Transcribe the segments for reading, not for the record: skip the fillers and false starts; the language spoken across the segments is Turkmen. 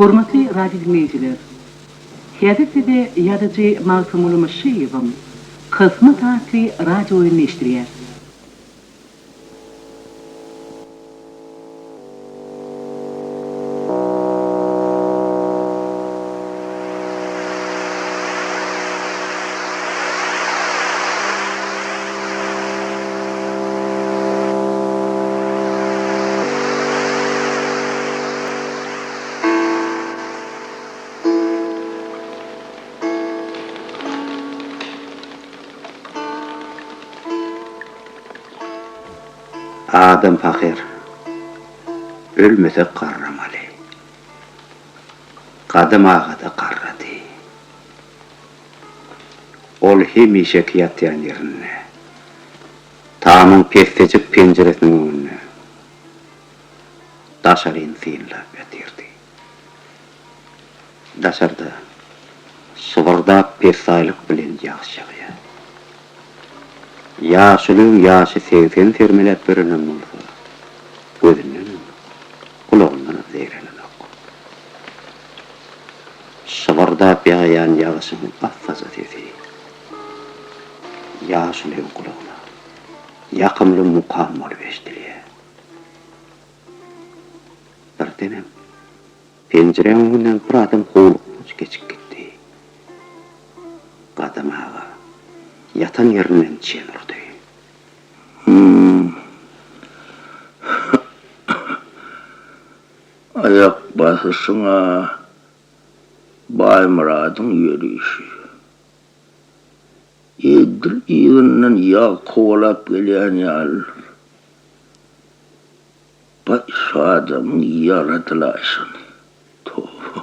Hurmatly radyo dinleyiciler, häzirde de ýazyjy Magtym Ulumyşyewym Kysmat adly radyo oýuny eşdirýär. Adam fakir, ölmese qarramaly. Kadam ağada qarradı. Ol hemişe kiyatyan yerine. Tamın pestecik penceresinin önüne. Daşarın ziyinlap yatirdi. Daşarda sıvırda pesaylık bilen yağışıya. Yaşılığın yaşı 80 termelet birinden olsa, gözünden, kulağından zeyrenen ok. Sıvırda bir ayağın yağışının affaza sesi. Yaşılığın kulağına, yakımlı mukammal veştiliye. Bir denem, pencerenin önünden bir adam kovulmuş geçip gitti. Kadam ağa, yatan yerinden çemirdi. Ayak basısına Baymurad'ın yürüyüşü. Edir iğinden yağ kovalap gelen yağlar. Şu adamın yaratılaşını. Tofu.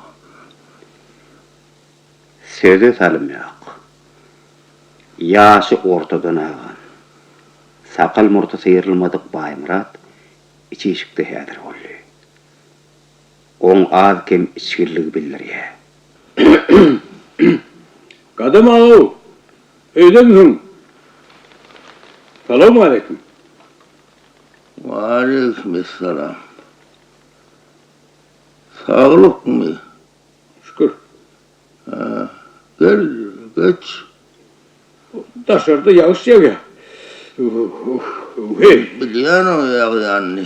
Sözü salım yok. Yaşı ortadan ağan. Sakal murtu sıyırılmadık Baymurad, içi işikte hedir oldu. On az kem içkirligi bilir ya. Kadam ağa, öyle misin? Selamun aleyküm. Aleykümselam. Sağlık mı? Şükür. Gel, geç. Dışarıda yağış yağıyor. Hey, Biliyorsun o yağyanını.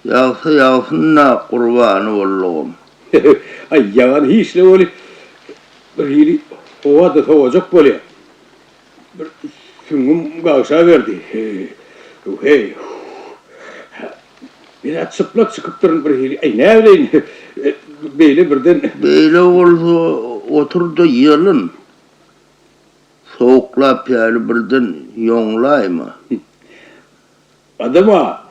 Yağsa yağsınna kurbanı oğlum. ay yağan hiç ne oluyor? Bir hili ovada tavacak böyle. Bir süngüm gavşa verdi. Hey. Biraz çıplak çıkıp durun bir hili. Ay ne bileyim. Böyle birden. Böyle olsa otur da yiyelim. Soğukla piyali birden yonlay mı? Adama,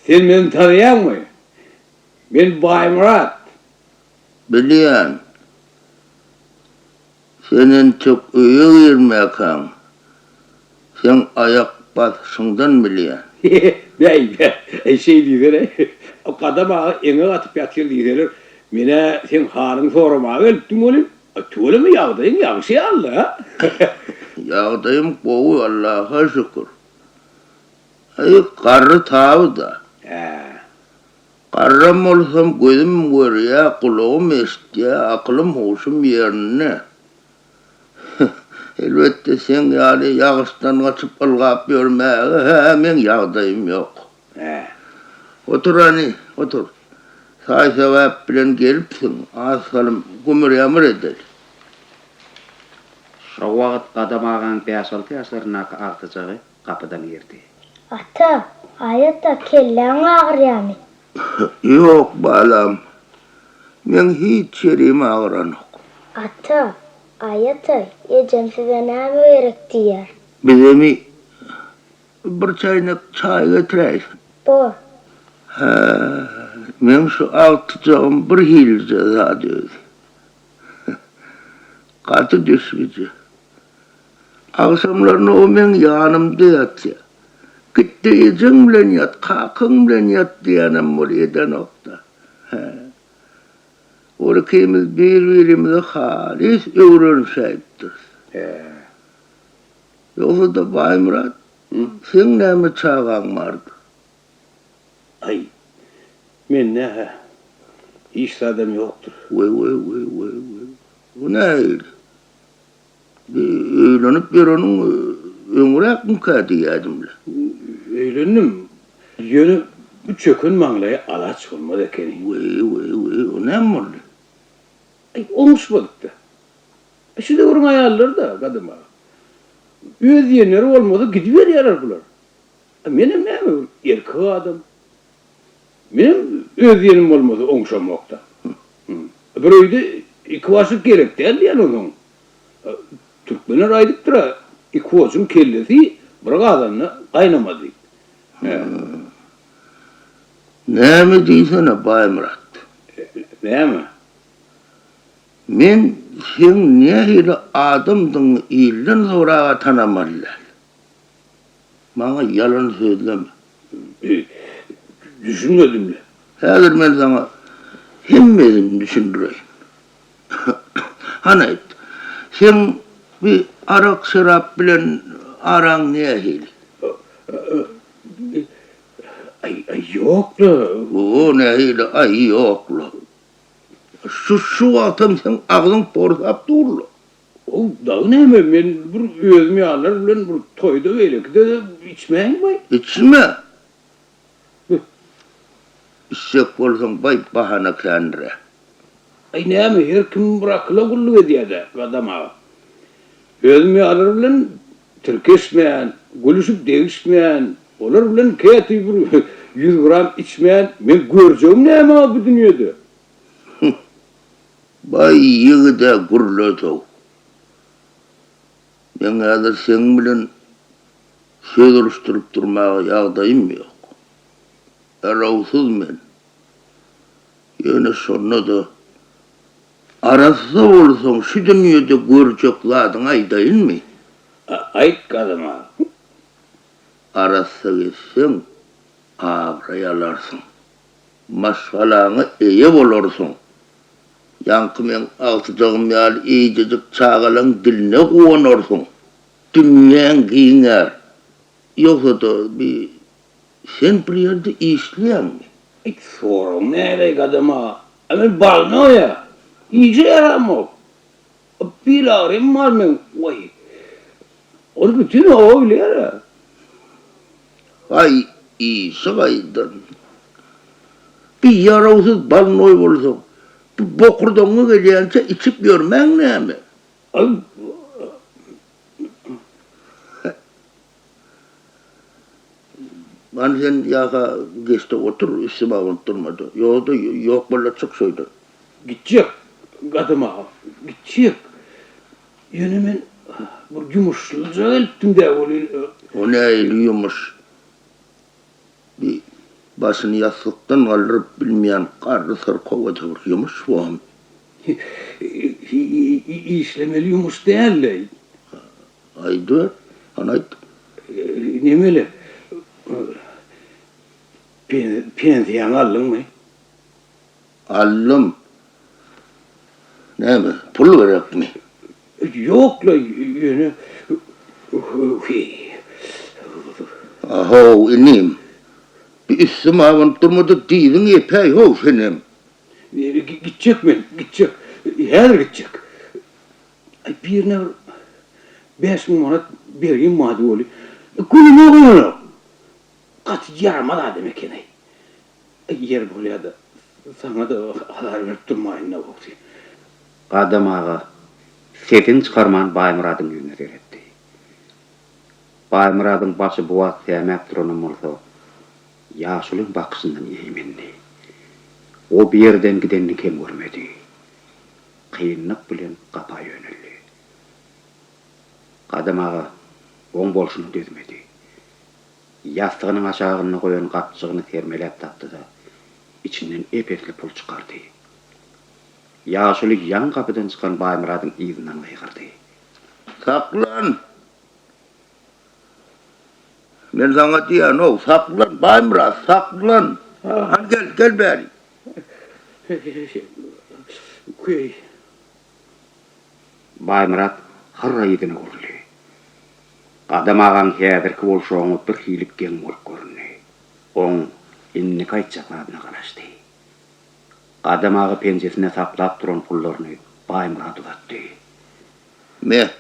sen beni tanıyan mı? Ben Baymurad. Biliyorsun. Senin çok iyi girmeyen. Sen ayak basışından biliyorsun. Bey, şey diyorlar, o kadam ağa ene atıp yatır diyorlar. Mene sen harın sorma öldüm oğlum. Tuğlu mu yağdayım yağışı Allah. Yağdayım kovu Allah'a şükür. Ay karı tağı da. Karram olsam gözüm görüyor, kulağım eştiyor, aklım hoşum yerine. Elbette sen yani yağıştan kaçıp ılgap görmeye hemen yağdayım yok. Otur hani, otur. Say sevap bilen gelipsin, asalım kumur yamır eder. Şu vaqt kadam ağan 5-6 yaşlarına ağtıcağı kapıdan girdi. Ata, ayata kellen ağrıyamı. Yok balam, men hiç yerim ağıran yok. Ata, ayata, ecem size ne verek diyer. Bize mi bir çaynak çay getireysin? Bu, Men şu ağıtacağım bir hilce zaten. Katı düşmücü. Akşamlarını o men yanımda yatıyor. Gitti ecem bilen yat, kakın bilen yat diyenem oraya nokta. Orkimiz birbirimize halis öğrenşeyiptir. Yoksa da Baymurad, sen ne mi çağın vardı? Ay, men ne? hiç adam yoktur. Vay. Bu ne öyle? Öğlenip bir onun ömrek mi kaydı yadımla? Öğlendim. Yönü bu çökün manlayı alaç olmadı ekeni. Vay, o ne mi oldu? Ay, olmuşmadık da. Şimdi orun ayarlar da kadıma. Öz diyenleri olmadı gidiver yarar bular. Benim ne mi? Erkek adam. Benim öz diyenim olmadı onşamakta. Bir öyle iki vasıf gerek değil yani onun. Türkmenler aydıktır ha. İki vasıfın kellesi bırak adamla kaynamadı. Ne mi diysene Bay Murat? Ne mi? Men sen ne ile adamdın ilden sonra tanımalılar. Bana yalan söyleme. Düşünmedim de. Hazır ben sana hemmedim düşündüreyim. Hani sen bir arak şarap bilen aran ne hili? Ay yok da. O ne hili? Ay yok la. Şu atam sen ağzın portap durlu. O da ne mi? Ben bu özümü alır, ben bu toyda velik de içmeyin mi? İçme. İşek olsan bay bahana kendire. Ay ne mi? Her kim bırakıla kullu ediyor da adama. Özümü alır bilen Türkeşmeyen, gülüşüp değişmeyen, olur bilen kıyatı bir 100 gram içmeyen, ben göreceğim ne mi bu dünyada? Bay yığıda gurlotu. Ben hazır sen bilen söz oluşturup durmaya yağdayım yok. Eravsız men. Yine sonra da arası olsan şu dünyada görecekladın aydayın mı? Ayt kadına. Arası gitsin, ağrayalarsın. Maşgalağını iyi olursun. Yankımen altıdığım yal iyicecik çağalan diline kuvanırsın. Dünyan giyiner. Yoksa da bir sen bir yerde işleyen mi? Ay sorun ne kadına? Ama balno ya. İyice yaramok. Bir ağrım var mı? Vay. Onu bütün o öyle yara. Ay iyisi gaydın. Bir yaravsız balnoy olsun. Bu bokurduğunu geleyince içip görmen ne mi? Ay, Ben sen yaka geçti otur üstüme unutturmadı. Yok böyle çok söyledim. gidecek kadıma. Gidecek. Yönümün bu yumuşluca elttim de oluyor. O ne eğiliyormuş. Bir başını yastıktan kaldırıp bilmeyen karlı sarkova vuruyormuş bu an. İşlemeliyormuş değerli. Haydi, anaydı. Nemeli. Penziyan aldın mı? Allım. Ne mi? Pul verek mi? Yok la yönü. Aho inim. Bir üstüme avant durmadı değilin epey ho senim. Gidecek mi? Gidecek. Her gidecek. Ay birine 5 manat bergin madde oluyor. Kulüme koyuyor. Kaç yarmadı demek yani. Yer buraya da sana da haber verip durmayın ne vakti. Adam ağa, setin çıkarman Baymurad'ın yüzüne öğretti. Baymurad'ın başı bu sevmek duranım olsa, Yaşul'un bakışından yemendi. O bir yerden gidenini kim görmedi. Kıyınlık bilen kapa yöneldi. Adam ağa, on bolşunu dözmedi. Yastığının aşağına koyan kapçığını termelep tattı da, içinden epekli pul çıkardı. Yaşul'u yan kapıdan çıkan Baymurad'ın izinden kıygırdı. Saklan. Ben sana diyen o saklan. Baymıra saklan. Hadi gel bari. Köy. Baymurad harra yedini görüldü. Adam ağam häzirki bolşoğunu bir hilip gen bolup görünni. On inni kaytçaklarına karaştı. Adamağı pençesine saplap duran pullarını Baymurad uzatdı. Me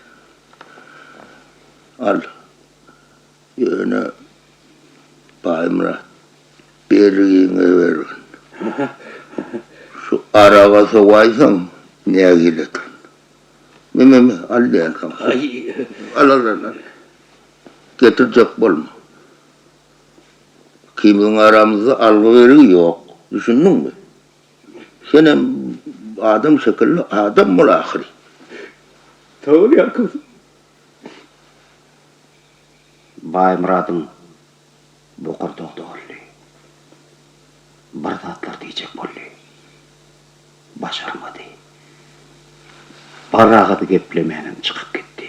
al. Yöne Baymurad bergine verin. Şu arabası vaysan neye gidetin? Me al diyen kan. Ay. Al. Getirecek bolma. Kimin aramızda algıveri yok. Düşündün mü? Senin adam şekilli adam mı ahiri? Doğru ya kız. Baymurad'ın bokur doğdu oldu. Bir zatlar diyecek oldu. Başarmadı. Barağıdı geplemenin çıkıp gitti.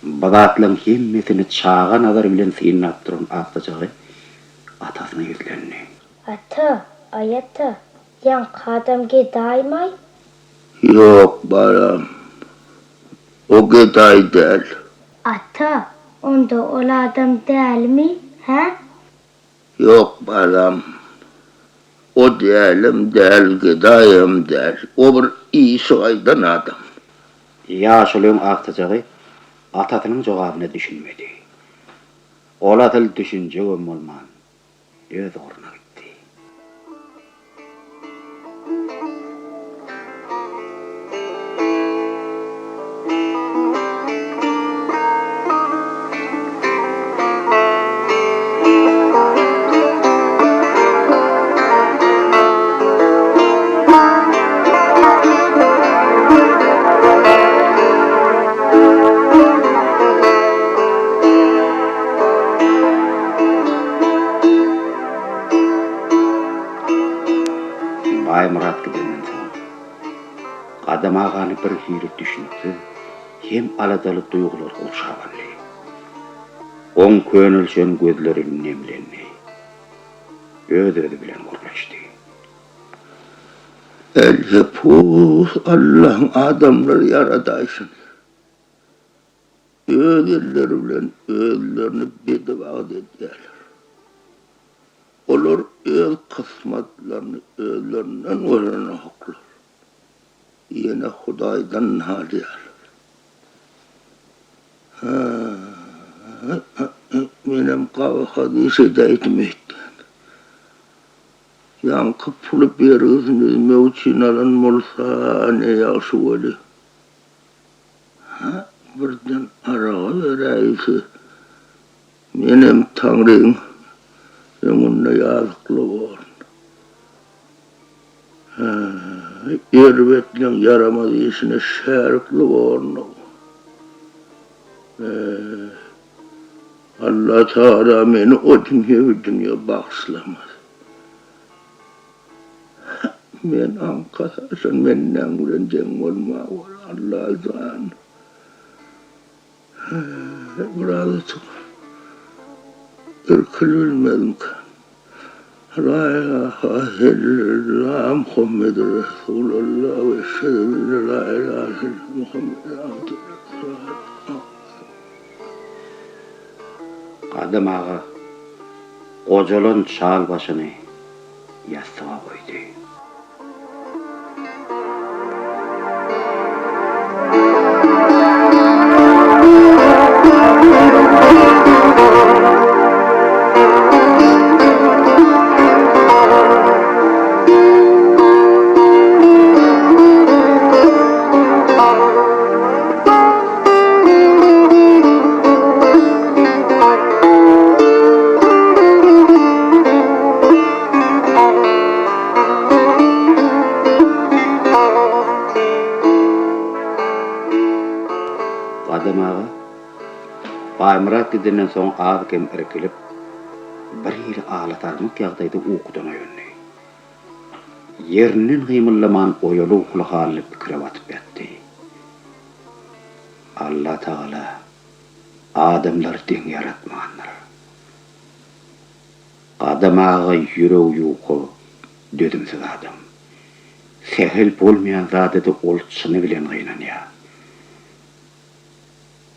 Badatlan hemmesini çağa nazar bilen sıyınap durun aktacağı atasına yüzlerini. Ata, ayata, yan kadamge daymay. Yok baram. O gıday değil. Ata, onda ol adam değil mi? He? Yok baram. O değilim değil, gıdayım değil. O bir iyi soydan adam. Yaşılığın aktacağı atasının cevabını düşünmedi. Olatıl düşünce olman. Öz uğruna gitti. Baymurad gidenden soň Adam ağany bir hiret düşünüpdi. Hem aladaly duygular olşaganly. On könülşen gözlerinin nemlenni. Ödödü bilen gurlaşdy. Elhepus Allah'ın adamları yaradaysın. Ödülleri bilen ödüllerini bedava dediler. Olur öz kısmetlerini ödüllerinden öğrene haklar. Yine Hudaydan haliyar. Benim kahve hadisi de etmekten. Yankı pulu verirsiniz mevçin alan olsa ne yaşı oli. Birden arağı vereysi. Benim tanrım yanımda yazıklı var. Yerbetle yaramaz işine şerikli var. Allah Teala beni o dünya bağışlamaz. Men ankasın menden gülencen olma var Allah zan. Biraz çok ırkılılmadım ki. La ilahe illallah Muhammed Resulullah ve eşhedü la ilahe illallah Muhammed Resulullah. Adam ağa kocalan çal başını yastığa koydu. Adam ağa Baymurad gidenden soň ağzym irkilip bir ýyl ağlatarlyk ýagdaýda ukudan öýünni. Yerinin gymyllaman oýaly ukly halyny pikire batyp ýatdy. Allah Taala adamlar deň yaratmaganlar. Adam ağa ýüregi ýuky dödümsiz adam. Sehel bolmaýan zatda ol çyny bilen gynanýar.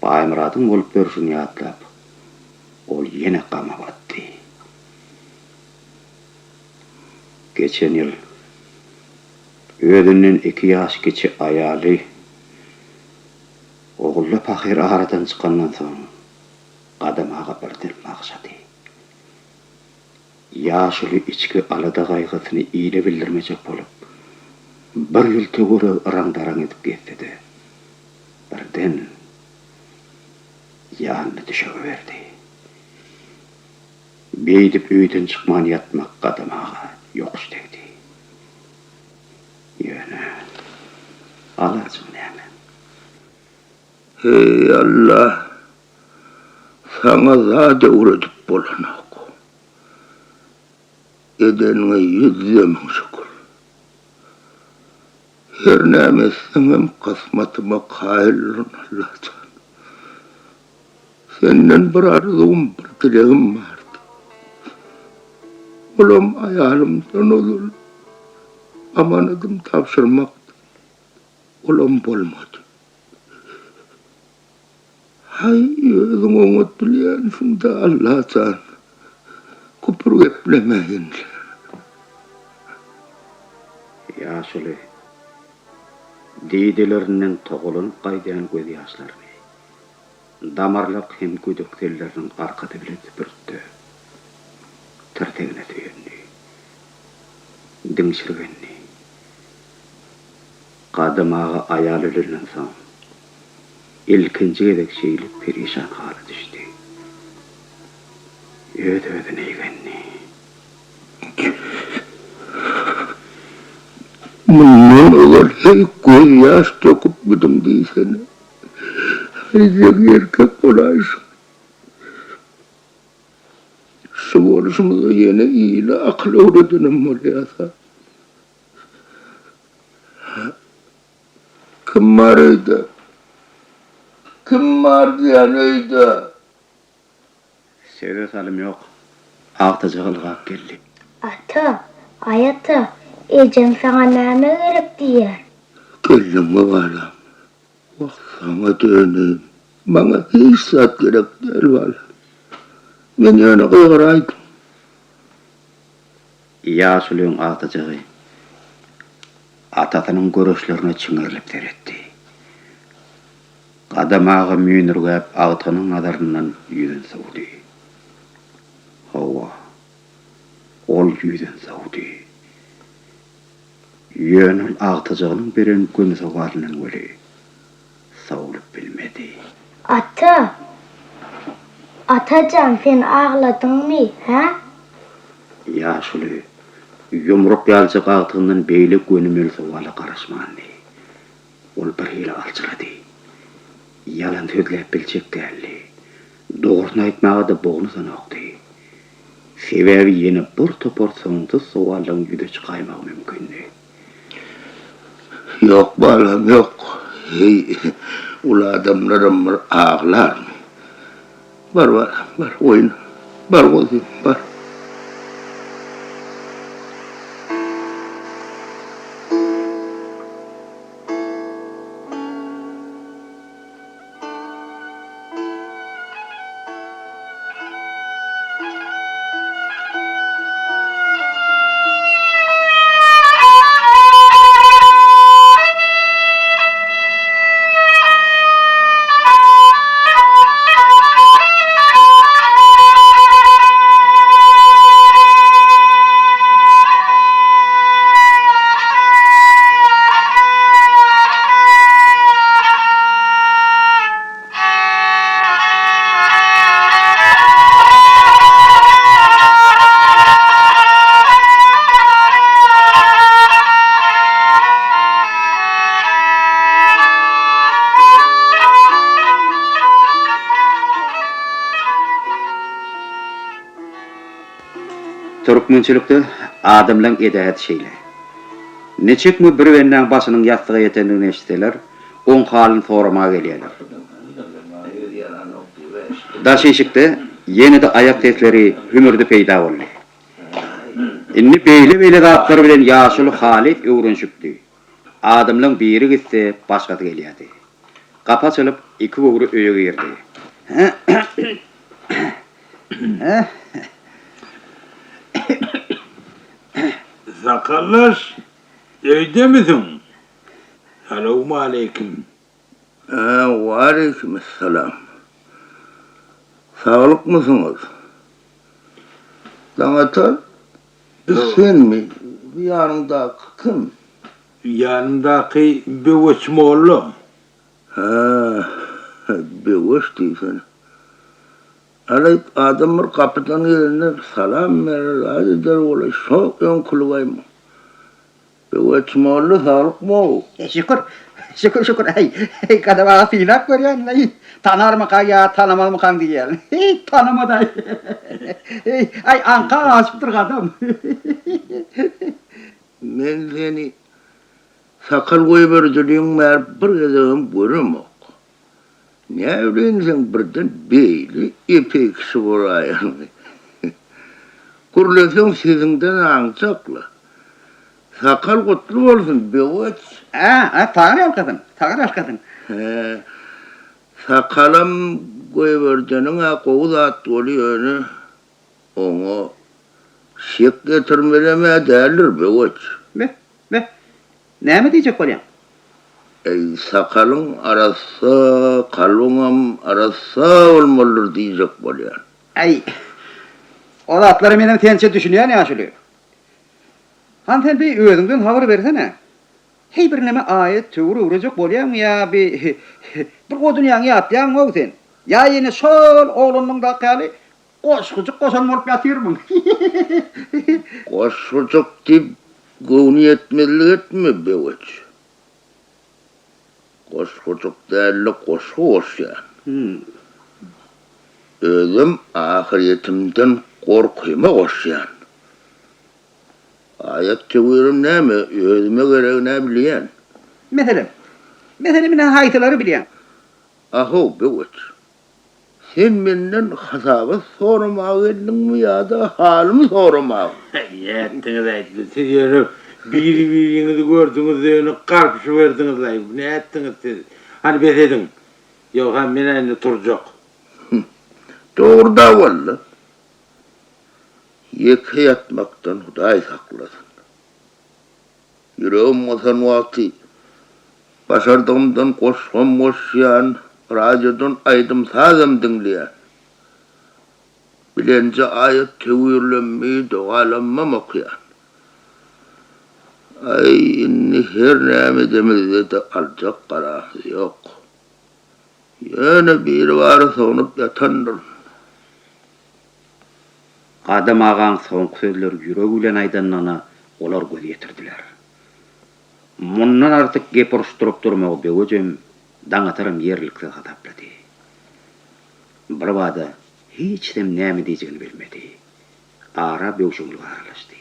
Baymuradyň bolup berşini ýatlap, ol ýene gama batdy. Geçen yıl ödünden 2 yaş geçi ayalı oğullu pahir aradan çıkandan soň gadamaga birden maqsady. Yaşılı içki alada gaýgysyny ýyly bildirmejek bolup bir ýyl tögüre raňdaraň edip getdi de birden ýanyny düşeberdi. Beýdip öýden çykman ýatmak gadamaga ýokuş degdi. Ýöne alaçyň näme? Hey Allah, sana zade uğradıp bolanak. Edenine 100 şükür. Her nämesim kısmetıma kaýylyn Allah'tan. Senden bir arzum, bir dilegim vardı. Olam ayalımdan olur. Amanadım tapşırmaktı. Olam bolmadı. Hay özüň oňa bilýän şunda Allah'tan kupur geplemeyin. Yaşılı diýdelerinden togulynyp gaýdan göz ýaşlaryny damarlyk hem gödekleriniň arkady bilen süpürtdi. Tertegine tüýendi. Diňşirgenni. Gadamaga aýalylynyň soň ilkinji gedek şeýlik perişan haly düşdi. Ödödüne ýegenni. Bundan olar hey göz ýaş döküp gidip diýsene. Haydiýek erkek bolaýsyn. Şu boluşymyza ýene ýyly akly öwredinem bolýasa. Kim bar öýde? Kim bar diýen öýde? Söze salym ýok. Agtajygylyga geldi. Ata, ayata, ejem sana näme gerek diýer? Kelime balam. Sana döneyim. Bana hiç saat gerek değil balam. Men ýöne gyýraýdym. Ýaşulyň agtajagy atatynyň göreşlerine çiňerilip teretdi. Gadamaga müýnürgäp agtynyň nadaryndan ýüzün sowdy. Hawa ol ýüzün sowdy. Ýönüm agtajagynyň beren göni sowarynyň weli sowulyp bilmedi. Ata, atacan sen ağladyňmy, ha? Ýaşuly yumruk ýalçyk agtyndan beýle gönümel sowala garaşmandy. Ol bir hile alçylady. Yalan sözläp biljek däldi. Dogryny aýtmaga da bogny sanakdy. Sebebi ýene bir topar soňsuz sowalaň ýüde çykaýmak mümkindi. Yok balam yok. Hey, ula adamlarım ağlar mı? Var oyun. Var olsun, var. Türkmençilikde adamlaň edat şeýle. Neçekmi bir wenden başynyň ýastyga ýetendigini eşitseler, oň halyny soramaga gelýärler. Daşeşikde ýene-de ayak tesleri hümürde peýda boldy. Inni beýle zatlar bilen ýaşuly halyt öwrenşipdi. Adamlaň biri gitse başgaty gelýärdi. Gapa çalyp iki böwri öýe girdi. Sakallar, evde misin? Selamun aleyküm. Aleykümselam. Sağlık mısınız? Danatör, sen mi? Yanında kim? Yanındaki bir uçmoğlu. Bir değilsin. Alayt adamlar kapıdan yerine salam verir, hadi der ola çok ön kuluvayım. Bir uçmoğlu sağlık mı o? Şükür. Hey, kadava fiilak görüyorsun. Tanar mı ya, tanamaz mı diye. Hey, tanımadı. Ay, anka açıptır kadam. Men seni sakal koyup ördürüyün mer bir gezegim görüm ok. Ne evlensen birden beyli ipek sıvırayan. Kurlesen sizinden ancakla. Sakal kutlu olsun bevaç. Tanır kadın. Sakalam koyup ördünün koğuz attı oluyor. Onu şık getirmeleme derler bevaç. Ne mi diyecek olayım? Sakalın arası, kalbunam arası olmalıdır diyecek böyle. Ay, o da atları benim tençe düşünüyor ne aşılıyor? Han sen bir özünden haber versene. Hey bir neme ayet tüvürü vuracak bolayam ya bir kodun yanı yapyan mı sen? Ya yine sol oğlunun da kali koşkucuk koşan mort yatıyor mu? Koşucuk deyip gövni etmeli etme bevaç. Koşucuk değerli koş ya. Özüm ahiretimden korkuyma koş ya. Ayet tüvürüm ne mi? Özüme göre ne biliyen? Mesela mine haytıları biliyen. Aho bevaç. Sen benden hesabı sormağı edin mi ya da halimi sormağı? Yettiniz aytlı. Siz yani birinizi gördünüz yani karpışı verdiniz ay. Ne ettiniz siz? Hani besedin. Yok ha mine turacak. Doğru da valla. Yeke yatmaktan Huday saklasın. Yüreğim olsan vakti. Başardığımdan koşyan, radyodan aydım sazım dinleyen. Bilence ayet tevhürlenmeyi doğalanmam okuyan. Ay inni her nemedemizde de alacak karahı yok. Yine bir var sonup yatandır. Kadam ağan son sözler yüreğiyle aydanana olar göz getirdiler. Mundan artık geporuşturup durmağı beğocum, dağıtarım yerlikte hatapladı. Bir vada hiç dem näme diyeceğini bilmedi. Ara beğuşumlu aralaştı.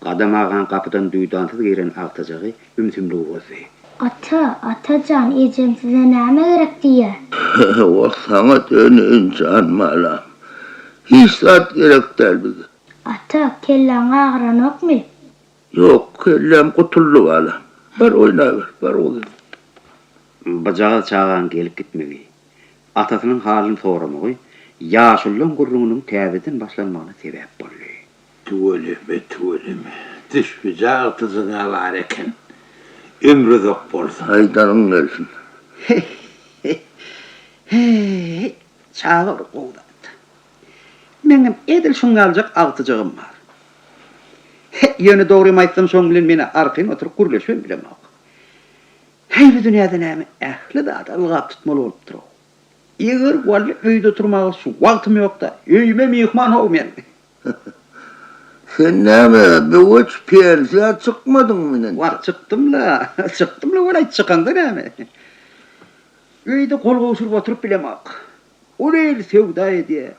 Kadam ağan kapıdan duydantıd giren ağtacağı ümtümlü oldu. Atacan, ecem size näme gerek diye. O sana dönün can malam. Hiç saat gerek değil bize. Ata, kellen ağıran ok mu? Yok, kellem kutullu valla. Bar oynayver, bar oğlum. Bacağı çağan gelip gitmeli. Atasının halini soramağı, yaşullun gurrunun təbidin başlanmağına sebep bollu. Tuvaleme. Dış bucağı tızına var eken. Ömrü zok bolsun. Haydanın gelsin. Hey, çağır qoğdat. Menim edil şunu alacak ağıtacağım var. Yönü doğru aytsam şoň bilen meni arkyn oturup gürleşen bilemek. Hey bu dünyada näme ähli da ılgap tutmaly bolup dur. Eger wally öýde turmagy şu wagtym ýokda, öýme mehman hol men. Sen näme bewaç persiya çıkmadın mı? Var çıktım la wala çykanda näme. Öýde kol gowşurup oturup bilemek. Orel sevda edi.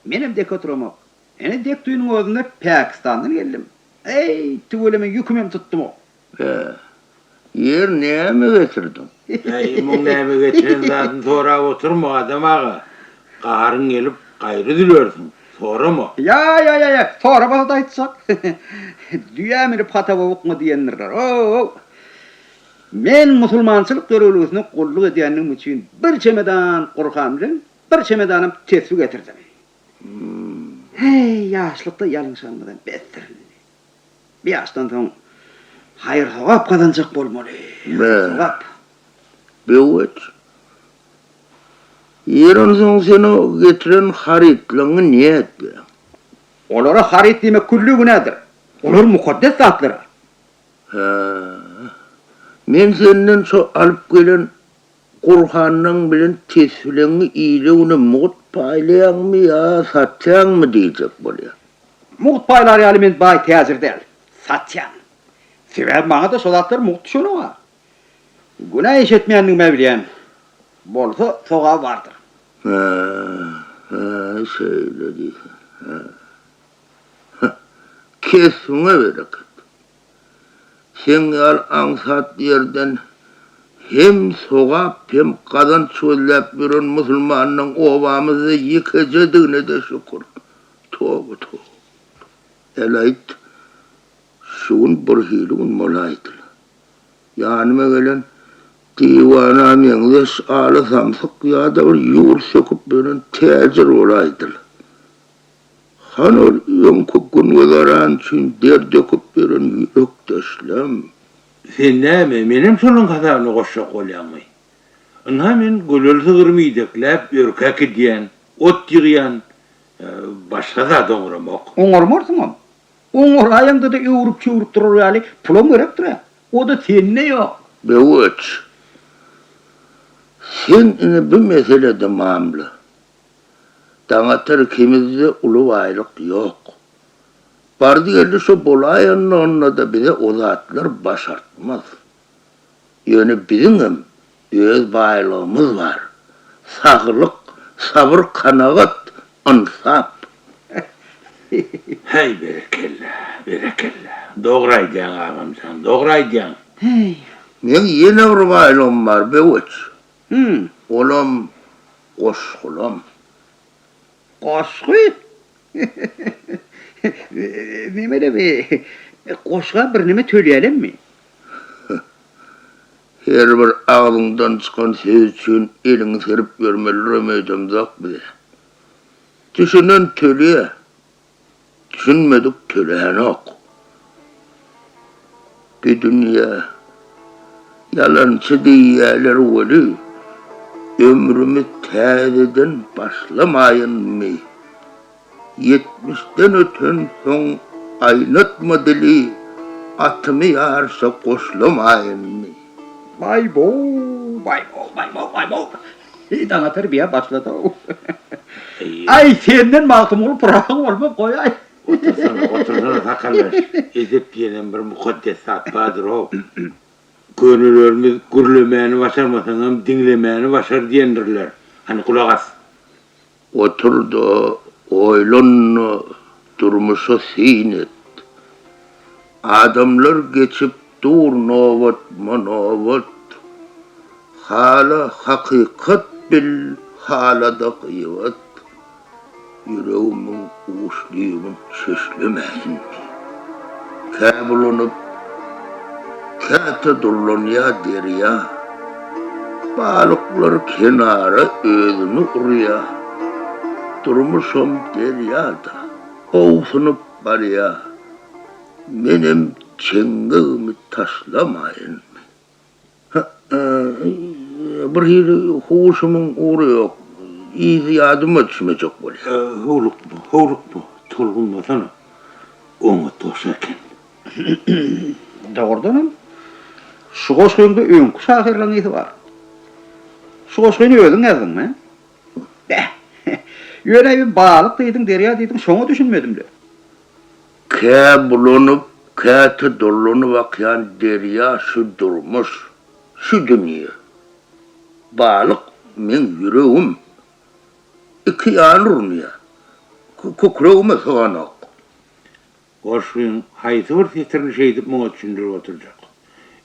Menem dek oturamak. Ene dek duyunun özünde Pakistan'dan geldim. Ey, tüveleme yükümem tuttum o. Yer näme getirdin? Ey, bu näme getiren zaten sonra oturma adam ağa. Qarın gelip gayrı dilersin. Sonra mı? Ya. Sonra bana da aytsak. Düýämini pataba okma diýenler. Men musulmançylyk döregine golluk edýänim üçin bir çemedan gorkamjyn, bir çemedanym tesbih getirdim. Hey, ýaşlykda ýalňşanmadan bettir. Bir yaştan soň hayır sogap kazanjak bolmaly. Sogap. Beweç. Yeron soň seni getiren haritlaňy niýet be? Olara harit demek küllü günadır. Olar mukaddes zatlar. Men senden şu alıp gelen Kur'an'ın bilen tesvilerini iyileğini muğut paylayan ya satyan mı diyecek böyle? Muğut paylar ýaly men bay täzir del. Satyan. Sebäp maňa da şolatlar muğut düşeni var. Günah iş etmeýändiň bilýän. Bolsa soga bardyr. Şöyle diýsin. Kesime bereket. Sen al ansat yerden hem sogap hem kazan çöllep biren musulmanyň obamyzy yıkıcıdığına da şükür. Toba toba. Elayt şun bir hilun molaydı. Yanıma gelen divana meňles aly samsyk ya da bir ýur söküp beren täzir olaydy. Hanol ýön kokun wedaran üçin der döküp beren ýökdeşlem. Sen näme menem şonuň kazaryny goşşak bolýarmy? Ynha men gölel sygyrmyýdykläp örkek edýän, ot ýygýan, başga zat oňramak. Oňarmarsyňam. Oňaraýanda da öwrüp çöwrüp durar ýaly pulam gerekdir. O da sende ýok. Beweç. Sen ine bu meselede mamly. Daňatar kimizde uly baýlyk ýok. Bardy geldi şu bolaýan onna da bize o zatlar başartmaz. Ýöne biziňem öz baýlygymyz bar. Saglyk, sabr, kanagat, insap. Hey berekella, berekella. Dogry aýdýan agamsan, dogry aýdýan. Hey. Men ýene bir baýlygym bar beweç. Olam goşgulam. Goşgy. Nimede be? Goşga bir nime töleýelemmi? Her bir ağzından çıkan söz üçün elini serip vermeli remedem zak bile. Düşünen töleýe. Düşünmedik töleýän ok. Bir dünya yalançı diýerler öli. Ömrümü täzeden başlamaýyn mı? 70'den öten soň aýnatmadyly atymy ýarşa goşulamaýyn mı? Vay bo. Daňatar biýe başlady. Ay senden magtym bolup puragyň bolmap goýay. Otursana sakallar. Edip diýenen bir mukaddes zat bardyr o. Gönüllerimiz gürlemäni başarmasaňam diňlemäni başar diýendirler. Hani kulak as. Oturdu, oylanma, durmuşa seynet. Adamlar geçip dur novat manovat. Hala hakikat bil, hala da kıyvat. Yüreğimin uğuşluğumun şişlemeyin. Kabulunup, kâte durlanya derya. Balıklar kenara özünü urya. Durmuşum deryada, ovsunup barya. Benim çengimi taşlamayın. Bir hili huşumun uğru yok. İyi yadıma düşmeyecek böyle. Howluk bu. Tolgunmasana. Onu toşaken. Doğrudanam. Şu goşgyňda öňkü şahyrlygyň bar. Şu goşgyny özüň ýazdyňmy? Ýöne bir balyk diýdiň, derýa diýdiň, şoňa düşünmedim de. Kâ bulunup, kâte dolunup akyan derya şu durmuş, şu dünya. Balık men yüreğim. İki yanırım ya. Kukreğime soğanak. Goşgyň haýsy bir sesirni şeýdip muňa düşündirip oturjak.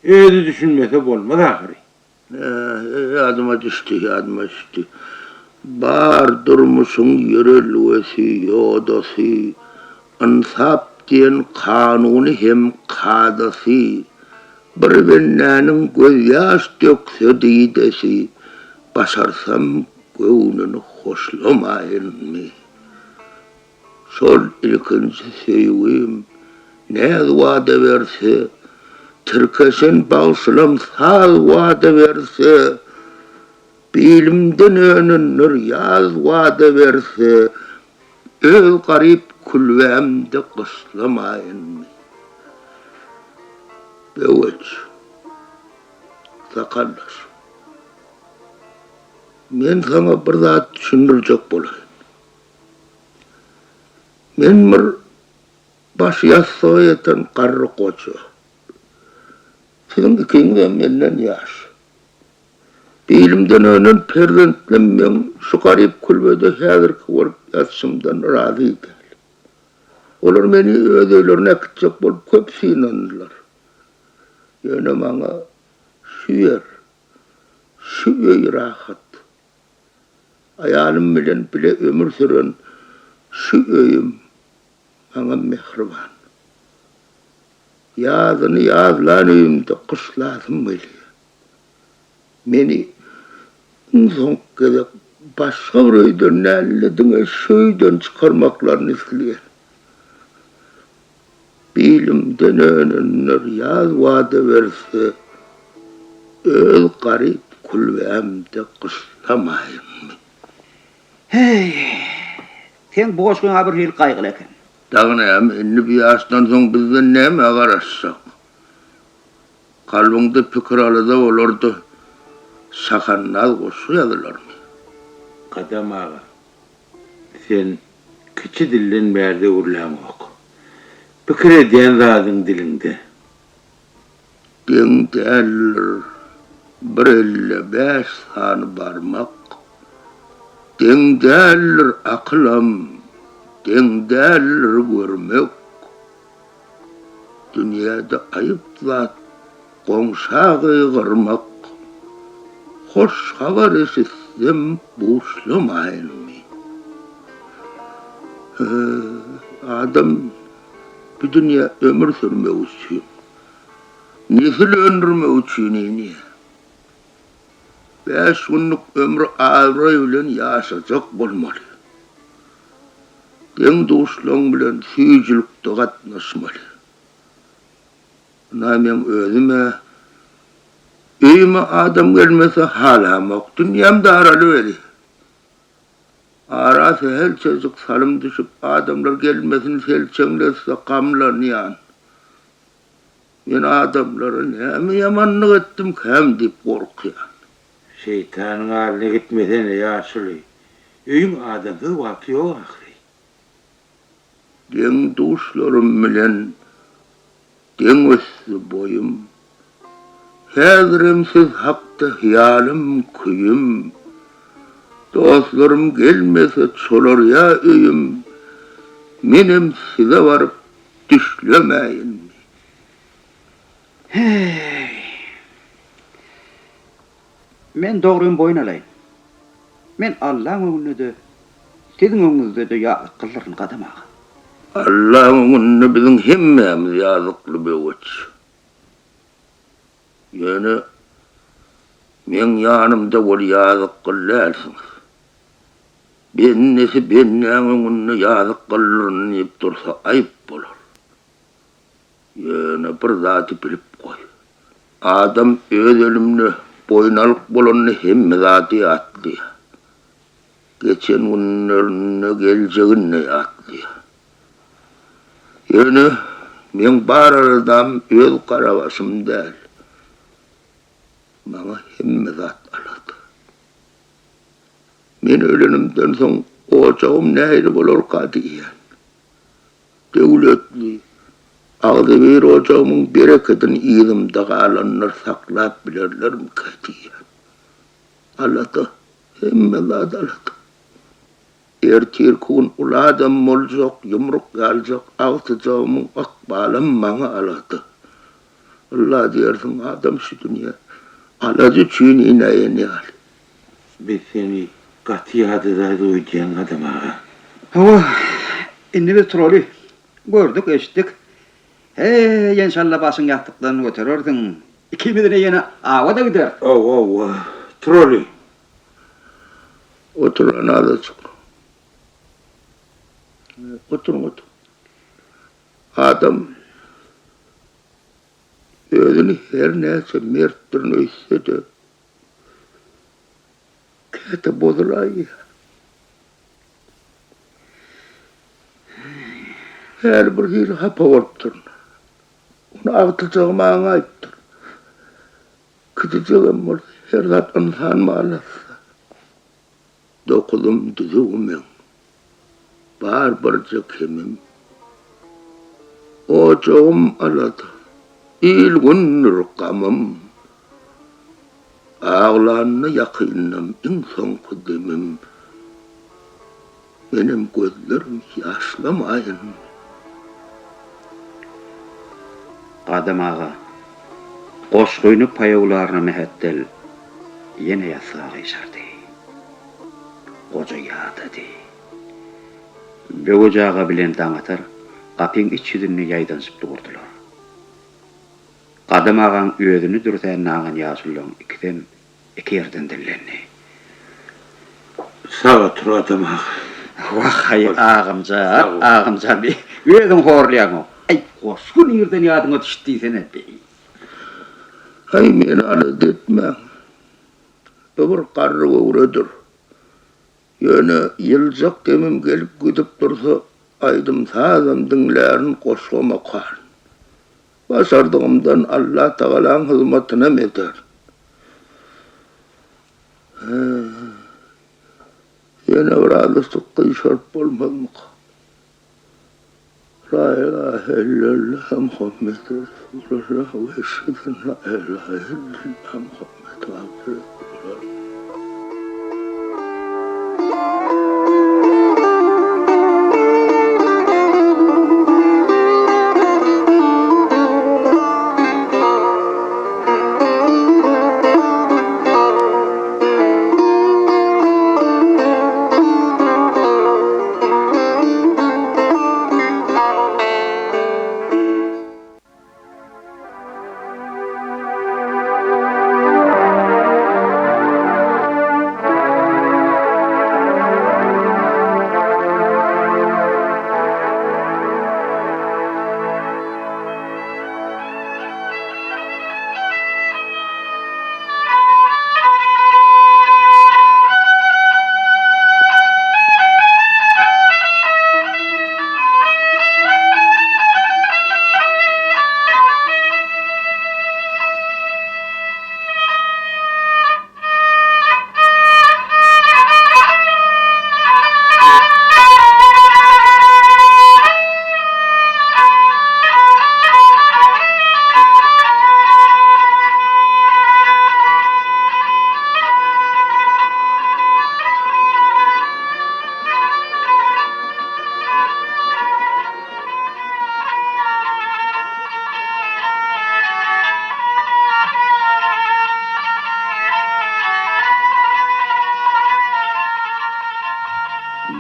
Özü düşünmese bolmaz ahiri. Yadıma düştü. Bar durmuşun yörelüvesi, yodası, insap diyen kanuni hem kadası, bir bennanin göz yaş dökse diýdesi, başarsam göwnüni hoşlamaýyn mı? Şol ilkinci seýwim, ne vade verse, Türkeşin bağışlam sağ vade verse, bilimden önünür yaz vade verse, öl garip kulvemde kıslamayın. Beveç, sakallar. Men sana bir zat düşündürecek bolayım. Men bir baş yastığı yeten karı koçu. Sizin ikiniz menden yaş. Bilimden önün perdentlem şu garip kulvede hazırki olup yatsımdan razı değil. Olar meni ödeylerine gidecek bolup köp sinandılar. Yani bana süyer, süyer rahat. Ayalım bilen bile ömür süren süyeyim bana mehriban. Yazını yazlanıyım da kışlasın böyle. Meni son kere başka bir öyden nelledine söyden çıkarmaklarını istiyor. Bilimden önünler yaz vade verse, öl garip kulvemde kışlamayın. Hey, sen boş gün bir hil kaygılı eken. Dağınayam, indi bir yaştan son bizden neyme ağarassak. Kalbinde fikir alıda olurdu. Sakannaz koşu yadılar mı? Kadam ağa, sen küçü dillen berde urlam ok. Fikir ediyen zadın dilinde. Den derler, bir 55 sanı barmak. Den derler akılım, den derler görmek. Dünyada ayıp zat, konşağı kırmak. Hoş haber esitsem boşlamayın mı? Adam bir dünya ömür sürme uçuyor. Nesil öndürme uçuyor niye? 5 günlük ömrü ağrıyla yaşayacak olmalı. Den dostluğun bilen suyuculukta katlaşmalı. Men özüme Öyüme adam gelmese halam yok. Dünyamda aralı veri. Arası her çocuk salım düşüp adamlar gelmesin selçenlese kamlar niyan. Ben adamların hem yamanlık ettim hem deyip korkuyan. Şeytanın haline gitmeden yaşlı. Öyüm adamı vakıyor ahri. Den dostlarım bilen den össü boyum. Hazırımsız hakta hiyalim kuyum. Dostlarım gelmese çolar ya öyüm. Menem size varıp düşlemeyin mi? Hey. Men doğruyum boyun alayım. Men Allah'ın önünde de, sizin önünüzde de ya kılların kadam ağa. Allah'ın önüne bizim hemmemiz yazıklı bir uç. Yani men yanımda ol yazık kıllarsınız. Bennesi benneğin önüne yazık kıllarını yiyip dursa ayıp olur. Yani bir zatı bilip koy. Adam öz ölümünü boynalık bulanını hemme zatı atlıyor. Geçen günlerine geleceğine atlıyor. Yani men bar aradan öz karavasım değil. Bana hemme zat aladı. Men ölümümden son ocağım neyri bulur kadiyen. Devletli. Ağzı bir ocağımın bereketini iyimde kalanlar saklayıp bilirlerim kadiyen. Aladı. Hemme zat aladı. Ertirkun uladım olacak, yumruk alacak, ağzıcağımın akbalım bana aladı. Allah dersin adam şu dünya. Aladı çüğün inayeni al. Biz seni katiyadı da duyacağın adam ağa. Oh, inni bir trolü. Gördük, eşittik. Hey, inşallah basın yattıklarını götürürdün. İkimizine yine ava da gider. Trolü. Oturun azıcık. Oturun. Adam özünü her neyse merttirine öyse de kete bozulayı. Her bir hil hapa oluptur. Onu ağıtacağım ağına ayıptır. Kıtıcığım var, her zat insan maalasa. Dokudum düzüğümün, bar barca kemim. Ocağım aladı, ilgün rıkamım. Ağlanını yakınım, insan kudemim. Benim gözlerim yaşlamayın. Kadam ağa, Qoşgoýny payaglaryna mehettel ýene ýasaga gyşardy. Goja ýadydy. Böwejaga bilen daňatar, gapyň iç ýüzüni ýaýdanşyp durdular. Kadam ağaň özüni dürten nagan ýaşulyň iki ýerden dillenni. Sağa tur adam ağa. Wahay ağamja bir özüň horlaýaň. Ay, goşgun ýerden ýadyňa düşdi sen etdi. Ay men alet etmem. Öbür qarry öwredir. Ýöne ýyljak gemim gelip güdüp dursa, aýdym sazam diňlärin goşgama qar. Başardygymdan Allah Taalaň hyzmatyna meter. Ýöne bir sıkkı şart bolmadyk. La ilahe illallah Muhammed Resulullah ve eşhedü en la ilahe illallah Muhammed Resulullah.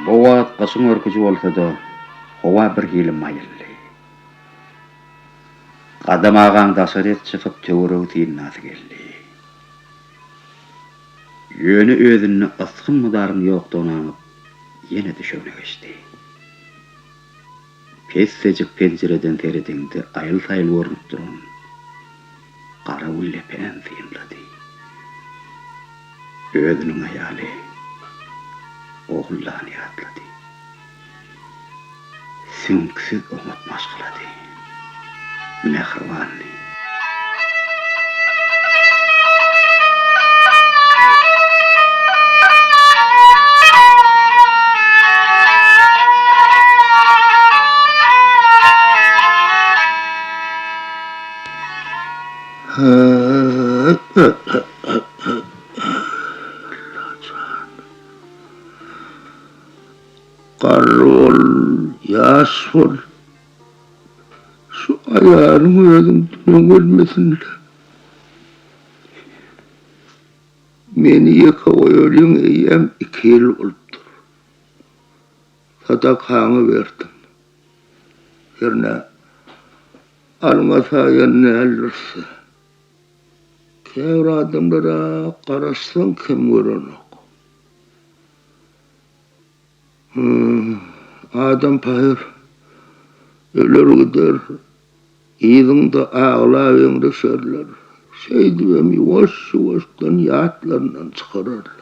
Bowa gasyň örküji bolsa da, howa bir hili maýylly. Kadam ağaň daşaret çykyp töwereg tiýin nasy geldi. Ýöne özüni askyn mudaryn ýokdogyna ýene düşügne geçdi. Pessejik pencereden terediňde aýyl-saýyl görnüp duran gara ullepen filmlady. Özüniň aýaly oğullarını yatladı. Sünksiz umutmaş kıladı. Mehribanlı. Qarol, yaş ol. Şu ayarını özüm ölmesinler. Meni yıka oyolun eyyem 2 yıl oldu. Sadakanı verdim. Yerine almasa yerine alırsa. Kevr adamlara karasın kim görünük. Adam payır ölür gider İyidinde ağlayındı şerler. Şeydivemi yavaş-yavaştan yatlarından çıkararlar.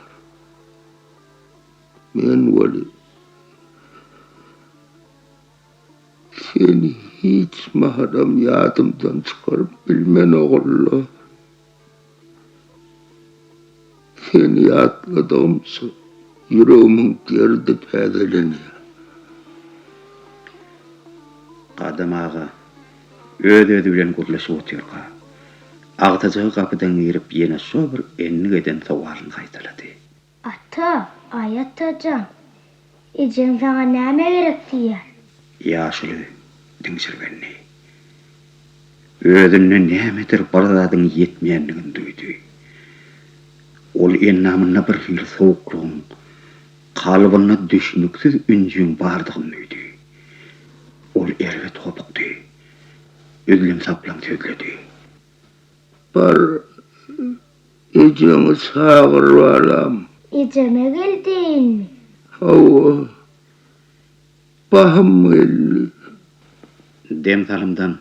Men vali seni hiç maharam yadımdan çıkarıp bilmen oğullu. Seni yatladığımsa yüreğimin derdi pedeleniyor. Kadam ağa öde bilen gurlaşıp oturga. Ağtacağı kapıdan girip yine so bir enni eden savalını kaytaladı. Ata, ayatacan. Ecem sana näme gerek diýär? Yaşlı diňşir benni. Ödünne nämedir baradadyň yetmeýänligini duýdy. Ol ennamyna bir hil sowuklugyň, kalbyna düşnüksiz ünjüň bardygyny duýdy. Ol erwet hopukdy. Özlem saplan söýledi. Bar ecemi çağırvaram. Eceme geldinmi? Hava baham elli. Dem salymdan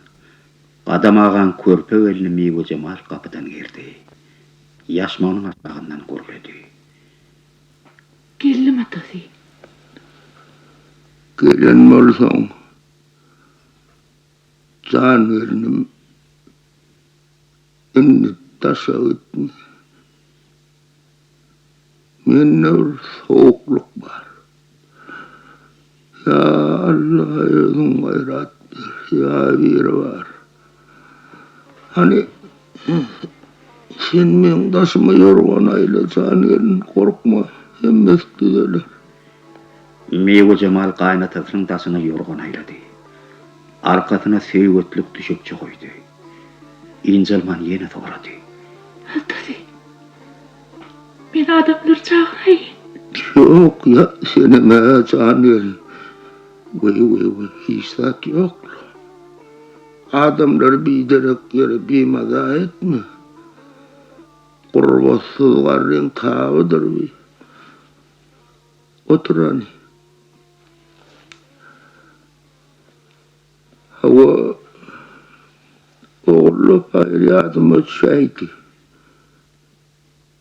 adam ağan körpe elini Migo Cemal kapıdan girdi. Yaşmanyň aşagyndan gurlady. Geldim atası. Gelen bolsaň can verinim inni taşa ötme. Menne bir soğukluk var. Ya Allah özün gayrattır. Ya bir var. Hani sen men taşıma yorgan ayla can verin korkma. Emmes düzeler. Migo Cemal gaýnatysynyň taşyny yorgan aýlady. Arkasyna söýgötlük düşüp goýdy. İncelman ýene soňrady. Atası. Ben adamlar çağırayım. Yok ya seneme can verin. Vay hiç sak yok. Adamlar biderek yere bimada etme. Kurbatsızların tağıdır bir. Oturan. Hava oğlu hayriyatıma şeydi.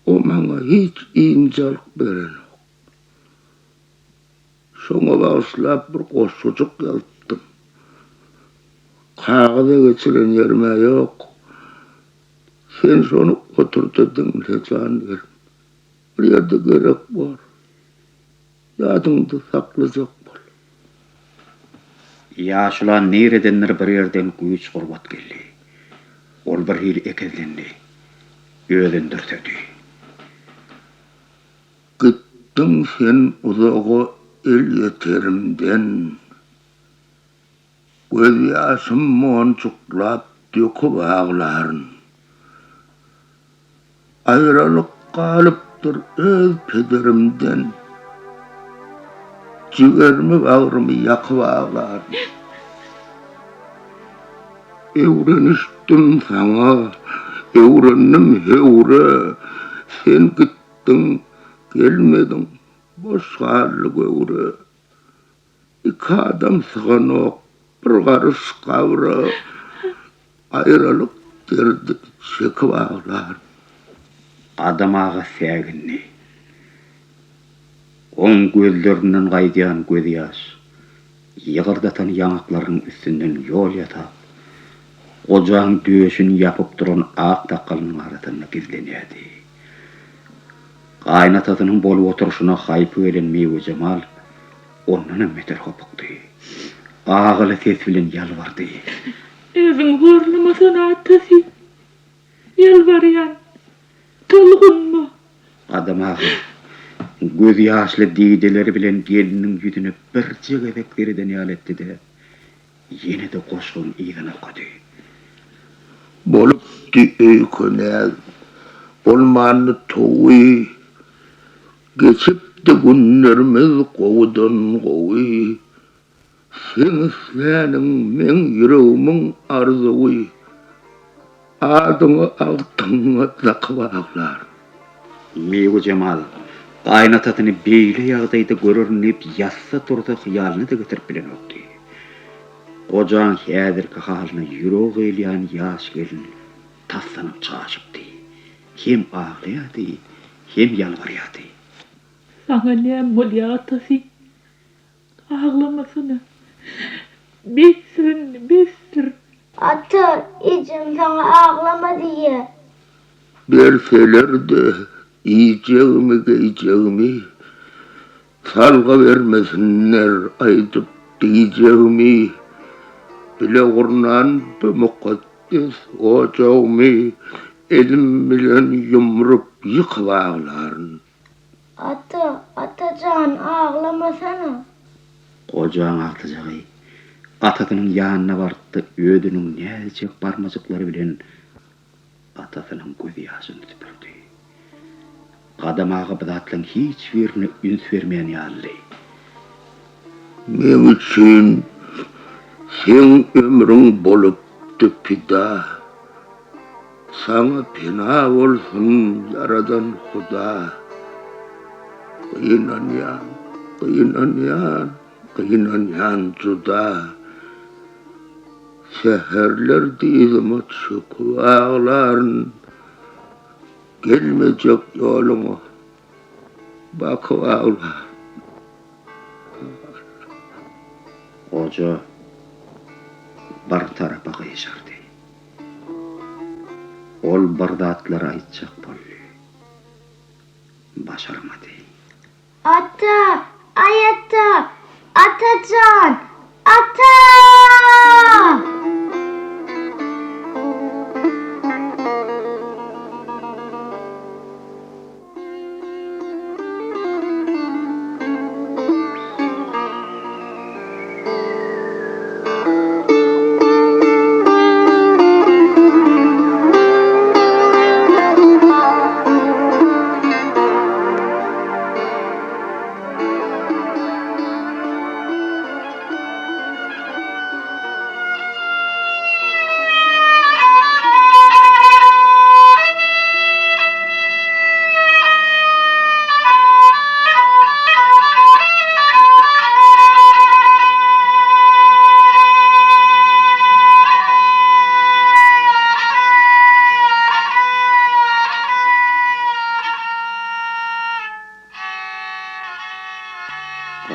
O bana hiç incelik veren yok. Şoňa başlap bir goşçuk yaptım. Kağıda geçiren yerime yok. Sen şonu oturtdun lecan ver. Bir yerde gerek var. Yadımda saklayacak bol. Yaşlan neredenler bir yerden güýç gurbat geldi. Ol bir hil ekezlendi. Öýlendirdi. Gittin sen uzağa el yeterimden. Göz yaşım monçuklap döküp ağların. Ayrılık kalıptır öz pederimden. Ciğerimi bağrımı yakıp ağların. Evreniştim sana, evrenim hevre. Sen gittin, gelmedin, boş harlık evre. İki adam sığınok, bir karış kavra. Ayrılık derdik, çekip ağların. Adam ağa säginni. On gözlerinden gaýdýan göz ýaş, ýygırdatan ýanaklaryň üstünden ýol ýatap, ojaň döşüni ýapyp duran ak takalynyň arasynda gizlenýärdi. Gaýnatasynyň bolup oturuşyna haýpy gelen Migo Cemal ondan emmeter hopukdy. Ağaly ses bilen ýalbardy. Özüň horlamasyna atası. Yalvarýan. Tolgunma. Adam ağa göz ýaşly diýdeleri bilen geliniň ýüzüne bir jegebek beriden ýaletdi-de ýene de goşgun ýygyna okudy. Bolupdy öýkünäz, bolmanly towy, geçipdi günlerimiz gowudan gowy. Sen isläniň men ýüregimiň arzuwy, adyňy altyňa takyp ağlar. Migo Cemal gaýnatasyny beýle ýagdaýda görürnip ýassa turdy hyýalyny da getirip bilen okdy. Ocağın häzirki halyna ýürek eýleýän ýaş gelin tassanyp çaşypdy. Hem aglaýady, hem ýalvarýady. Sana näme bolýar atasy? Ağlamasana. Bitsin. Ata, ecem sana ağlama diye. Berseler de iyicegimi salga vermesinler aytıp diyeceğimi bile gurnan bu mukaddes ocağımı elim bilen yumrup yıkıvağların. Ata, atacan ağlamasana. Ocağın agtajagy atasynyň ýanyna bardy, ödünüň näçe barmajyklary bilen atasynyň gözi ýaşyny tüpürdi. Gadamagy bidatlaň hiç birini üns bermeýän ýaly. Men üçün sen ömrüň bolupdy pida. Sana pena bolsun yaradan Huda. Kıyınanyan juda. Seherler dizim açık ağların. Gelmeyecek yoluma. Bakıp ağlar. Oca bir tarafa gyşardy. Ol bardatlara aýtjak boldy. Başaramady. Ata, ay ata, atacan, ata!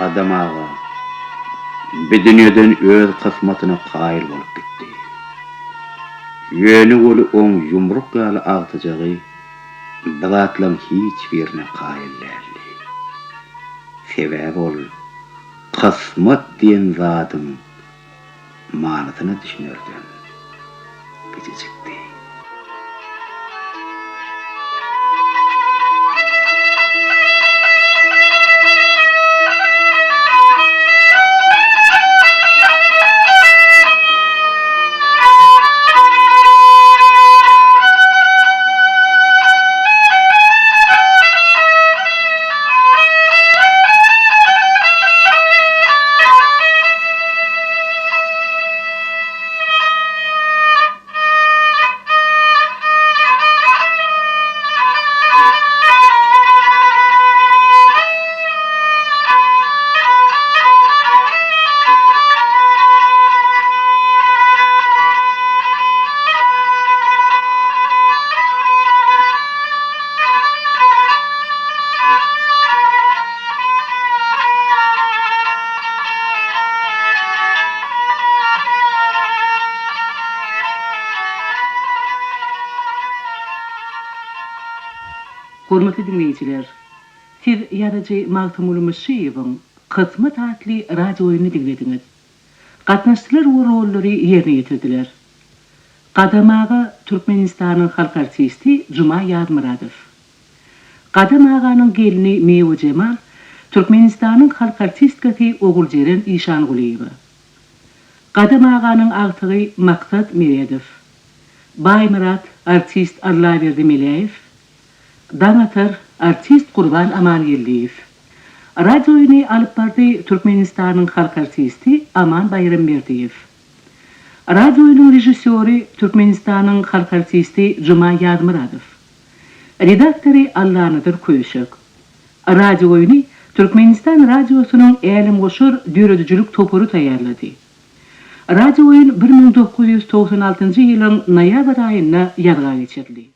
Adamaga bir dünýeden öz kysmatyna qaýyl bolup gitdi. Ýöne bolu oň yumruk ýaly agtajagy bilatlaň hiç birine qaýyl däldi. Sebäp ol kysmat diýen zadyň manasyny düşünerden gidijekdi. Hormatly dinleyijiler, siz ýaragy Magtymul Myşeýewiň Kysmat adly radio oýuny dinlediňiz. Gatnaşçylar o rollary ýerine ýetirdiler. Gadamaga Türkmenistanyň halk artisti Juma Ýadmyradow. Gadamaganyň gelini Meýwe Jemal Türkmenistanyň halk artistkasy Oguljeren Işanguliýew. Gadamaganyň agtygy Maksat Meredow. Baýmurat artist Allaberdi Meleýew. Damatar artist Gurban Amanyelliýew. Radio oýuny alyp bardy Türkmenistanyň halk artisti Aman Bayramberdiýew. Radio oýunyň rejissöri Türkmenistanyň halk artisti Juma Ýadmyradow. Redaktory Allanadyr Köýşek. Radio oýuny Türkmenistan radiosynyň Älim goşur döredijilik topury taýýarlady. Radio oyun 1996-njy ýylyň noýabr aýynda ýazga geçirildi.